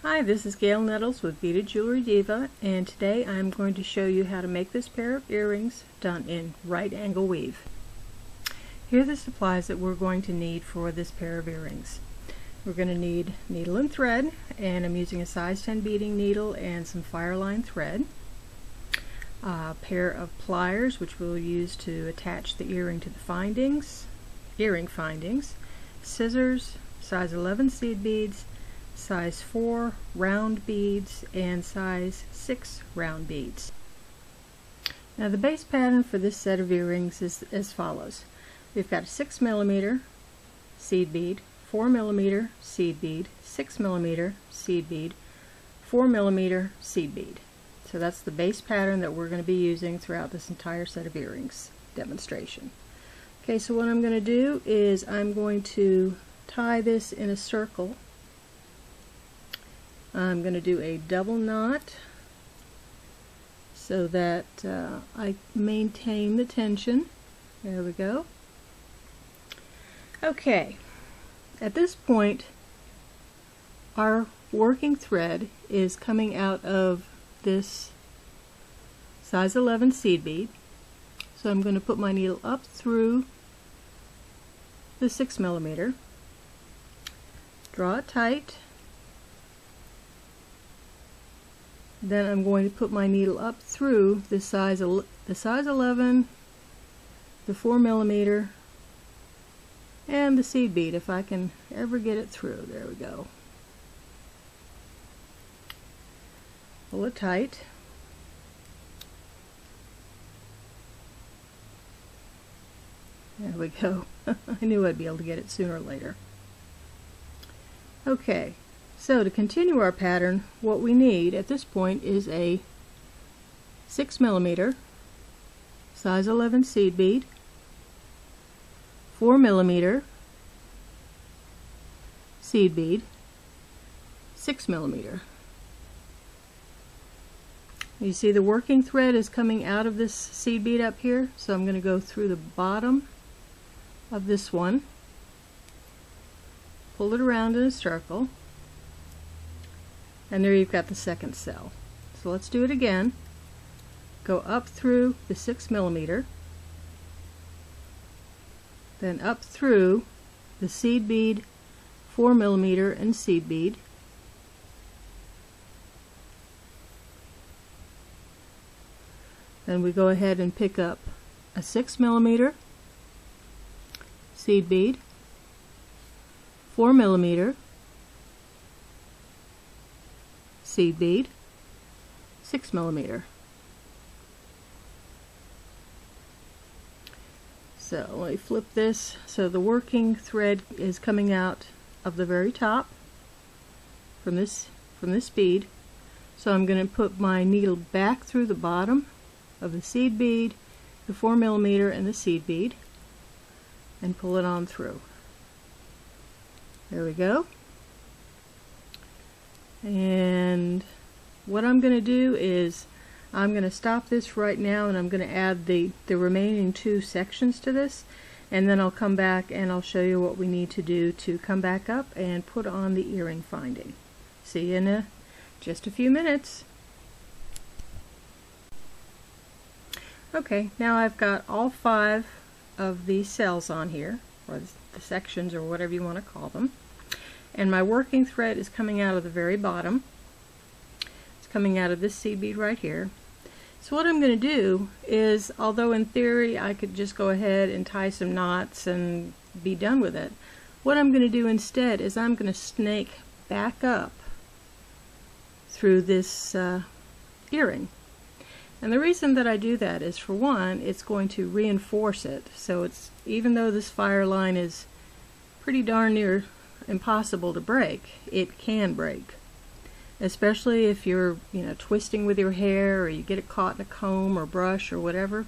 Hi, this is Gail Nettles with Beaded Jewelry Diva, and today I'm going to show you how to make this pair of earrings done in right angle weave. Here are the supplies that we're going to need for this pair of earrings. We're going to need needle and thread, and I'm using a size 10 beading needle and some Fireline thread. A pair of pliers, which we'll use to attach the earring to the earring findings. Scissors, size 11 seed beads, size 4 round beads, and size 6 round beads. Now the base pattern for this set of earrings is as follows. We've got a 6mm seed bead, 4mm seed bead, 6mm seed bead, 4mm seed bead. So that's the base pattern that we're going to be using throughout this entire set of earrings demonstration. Okay, so what I'm going to do is I'm going to tie this in a circle. I'm going to do a double knot so that I maintain the tension. There we go. Okay, at this point our working thread is coming out of this size 11 seed bead. So I'm going to put my needle up through the 6mm, draw it tight. Then I'm going to put my needle up through the size 11, the 4mm, and the seed bead, if I can ever get it through. There we go. Pull it tight. There we go. I knew I'd be able to get it sooner or later. Okay. So to continue our pattern, what we need at this point is a 6mm size 11 seed bead, 4mm seed bead, 6mm. You see the working thread is coming out of this seed bead up here, so I'm going to go through the bottom of this one, pull it around in a circle, and there you've got the second cell. So let's do it again. Go up through the 6mm, then up through the seed bead, 4mm, and seed bead. Then we go ahead and pick up a 6mm seed bead, 4mm seed bead, 6mm. So let me flip this so the working thread is coming out of the very top from this bead. So I'm going to put my needle back through the bottom of the seed bead, the 4mm, and the seed bead, and pull it on through. There we go. And what I'm going to do is I'm going to stop this right now, and I'm going to add the remaining two sections to this, and then I'll come back and I'll show you what we need to do to come back up and put on the earring finding. See you in just a few minutes. Okay, now I've got all 5 of these cells on here, or the sections, or whatever you want to call them. And my working thread is coming out of the very bottom. It's coming out of this seed bead right here. So what I'm going to do is, although in theory I could just go ahead and tie some knots and be done with it, what I'm going to do instead is I'm going to snake back up through this earring. And the reason that I do that is, for one, it's going to reinforce it. So it's, even though this Fireline is pretty darn near impossible to break, it can break, especially if you're twisting with your hair, or you get it caught in a comb or brush or whatever.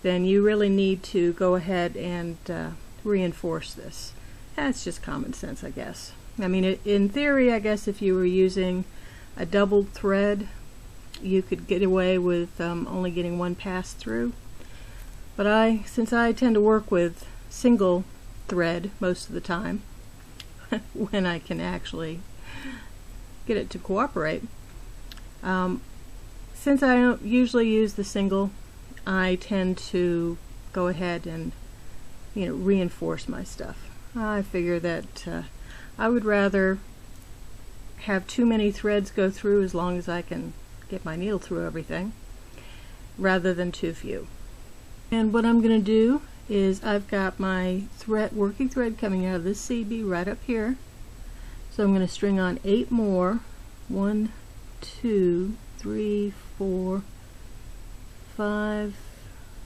Then you really need to go ahead and reinforce this. That's just common sense, I guess. I mean, in theory, I guess if you were using a double thread, you could get away with only getting one pass through. But since I tend to work with single thread most of the time, when I can actually get it to cooperate. Since I don't usually use the single, I tend to go ahead and reinforce my stuff. I figure that I would rather have too many threads go through, as long as I can get my needle through everything, rather than too few. And what I'm going to do is, I've got my working thread coming out of this seed bead right up here. So I'm going to string on 8 more. 1, 2, 3, 4, 5,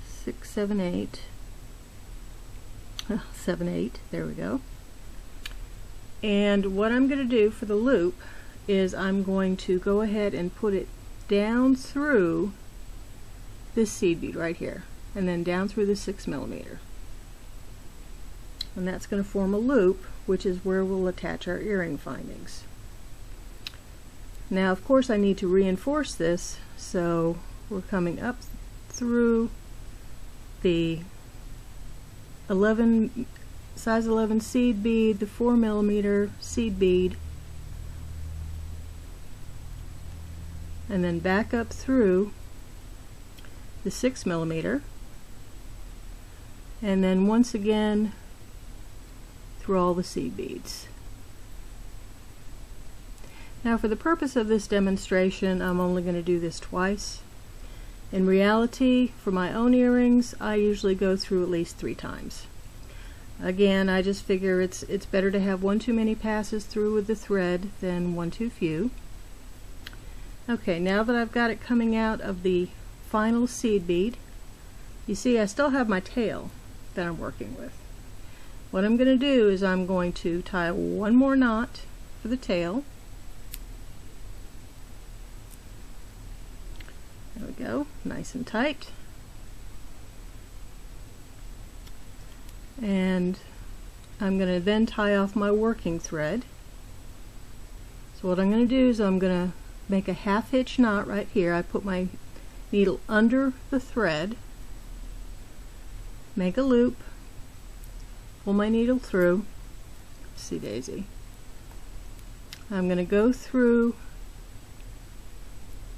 6, 7, 8. 7, 8. There we go. And what I'm going to do for the loop is, I'm going to go ahead and put it down through this seed bead right here, and then down through the 6mm. And that's going to form a loop, which is where we'll attach our earring findings. Now, of course, I need to reinforce this, so we're coming up through the size 11 seed bead, the 4mm seed bead, and then back up through the 6mm, and then once again through all the seed beads. Now, for the purpose of this demonstration, I'm only going to do this twice. In reality, for my own earrings, I usually go through at least 3 times. Again, I just figure it's better to have one too many passes through with the thread than one too few. Okay, now that I've got it coming out of the final seed bead, you see I still have my tail that I'm working with. What I'm going to do is, I'm going to tie one more knot for the tail. There we go, nice and tight. And I'm going to then tie off my working thread. So what I'm going to do is, I'm going to make a half hitch knot right here. I put my needle under the thread, make a loop, pull my needle through. See daisy. I'm going to go through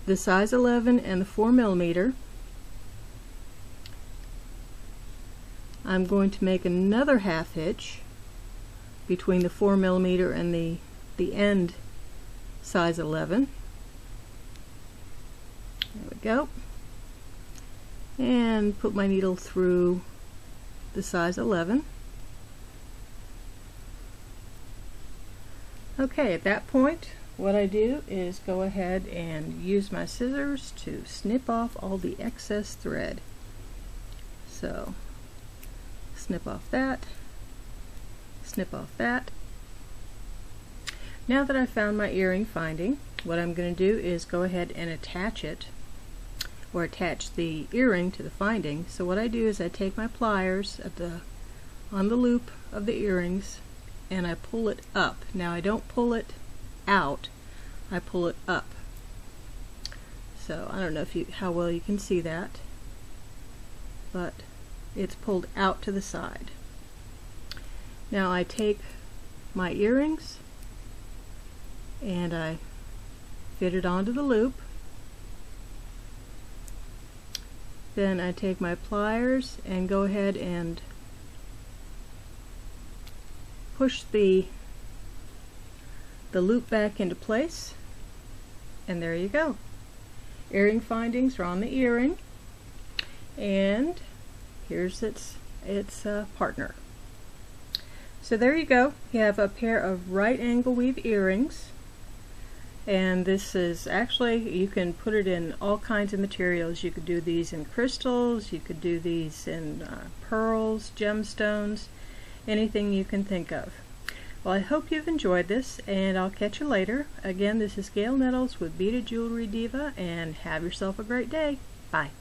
the size 11 and the 4mm. I'm going to make another half hitch between the 4mm and the end size 11. There we go. And put my needle through the size 11. Okay, at that point, what I do is go ahead and use my scissors to snip off all the excess thread. So, snip off that, snip off that. Now that I've found my earring finding, what I'm going to do is go ahead and attach it, or attach the earring to the finding. So what I do is, I take my pliers on the loop of the earrings, and I pull it up. Now, I don't pull it out, I pull it up. So I don't know how well you can see that, but it's pulled out to the side. Now I take my earrings and I fit it onto the loop. Then I take my pliers and go ahead and push the loop back into place, and there you go. Earring findings are on the earring, and here's its partner. So there you go. You have a pair of right angle weave earrings, and this is actually, you can put it in all kinds of materials. You could do these in crystals, you could do these in pearls, gemstones, anything you can think of. Well, I hope you've enjoyed this, and I'll catch you later. Again, this is Gail Nettles with Beaded Jewelry Diva, and have yourself a great day. Bye.